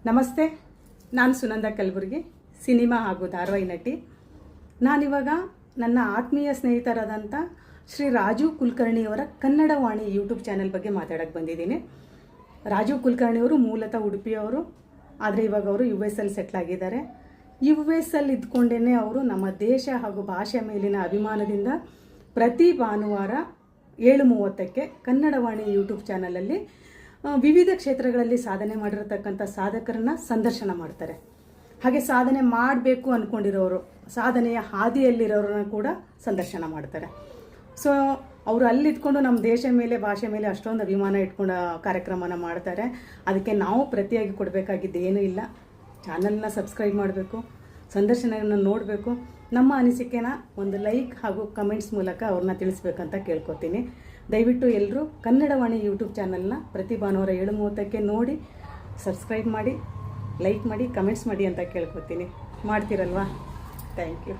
ನಮಸ್ತೆ, ನಾನು ಸುನಂದ ಕಲಬುರ್ಗಿ, ಸಿನಿಮಾ ಹಾಗೂ ಧಾರಾವಾಹಿ ನಟಿ. ನಾನಿವಾಗ ನನ್ನ ಆತ್ಮೀಯ ಸ್ನೇಹಿತರಾದಂಥ ಶ್ರೀ ರಾಜೀವ್ ಕುಲಕರ್ಣಿಯವರ ಕನ್ನಡವಾಣಿ ಯೂಟ್ಯೂಬ್ ಚಾನೆಲ್ ಬಗ್ಗೆ ಮಾತಾಡೋಕ್ಕೆ ಬಂದಿದ್ದೀನಿ. ರಾಜೀವ್ ಕುಲಕರ್ಣಿಯವರು ಮೂಲತಃ ಉಡುಪಿಯವರು, ಆದರೆ ಇವಾಗ ಅವರು US ಅಲ್ಲಿ ಸೆಟ್ಲ್ ಆಗಿದ್ದಾರೆ. US ಅಲ್ಲಿ ಇದ್ಕೊಂಡೇ ಅವರು ನಮ್ಮ ದೇಶ ಹಾಗೂ ಭಾಷೆ ಮೇಲಿನ ಅಭಿಮಾನದಿಂದ ಪ್ರತಿ ಭಾನುವಾರ 7:30ಕ್ಕೆ ಕನ್ನಡವಾಣಿ ಯೂಟ್ಯೂಬ್ ಚಾನಲಲ್ಲಿ ವಿವಿಧ ಕ್ಷೇತ್ರಗಳಲ್ಲಿ ಸಾಧನೆ ಮಾಡಿರತಕ್ಕಂಥ ಸಾಧಕರನ್ನ ಸಂದರ್ಶನ ಮಾಡ್ತಾರೆ. ಹಾಗೆ ಸಾಧನೆ ಮಾಡಬೇಕು ಅಂದ್ಕೊಂಡಿರೋರು, ಸಾಧನೆಯ ಹಾದಿಯಲ್ಲಿರೋರನ್ನ ಕೂಡ ಸಂದರ್ಶನ ಮಾಡ್ತಾರೆ. ಸೊ ಅವರು ಅಲ್ಲಿದ್ಕೊಂಡು ನಮ್ಮ ದೇಶ ಮೇಲೆ ಭಾಷೆ ಮೇಲೆ ಅಷ್ಟೊಂದು ಅಭಿಮಾನ ಇಟ್ಕೊಂಡು ಕಾರ್ಯಕ್ರಮನ ಮಾಡ್ತಾರೆ. ಅದಕ್ಕೆ ನಾವು ಪ್ರತಿಯಾಗಿ ಕೊಡಬೇಕಾಗಿದ್ದು ಏನೂ ಇಲ್ಲ. ಚಾನಲ್ನ ಸಬ್ಸ್ಕ್ರೈಬ್ ಮಾಡಬೇಕು, ಸಂದರ್ಶನವನ್ನು ನೋಡಬೇಕು, ನಮ್ಮ ಅನಿಸಿಕೆನ ಒಂದು ಲೈಕ್ ಹಾಗೂ ಕಮೆಂಟ್ಸ್ ಮೂಲಕ ಅವ್ರನ್ನ ತಿಳಿಸ್ಬೇಕಂತ ಕೇಳ್ಕೊತೀನಿ. ದಯವಿಟ್ಟು ಎಲ್ಲರೂ ಕನ್ನಡವಾಣಿ ಯೂಟ್ಯೂಬ್ ಚಾನಲ್ನ ಪ್ರತಿ ಭಾನುವಾರ 7:30ಕ್ಕೆ ನೋಡಿ, ಸಬ್ಸ್ಕ್ರೈಬ್ ಮಾಡಿ, ಲೈಕ್ ಮಾಡಿ, ಕಮೆಂಟ್ಸ್ ಮಾಡಿ ಅಂತ ಕೇಳ್ಕೊತೀನಿ. ಮಾಡ್ತೀರಲ್ವಾ? Thank you.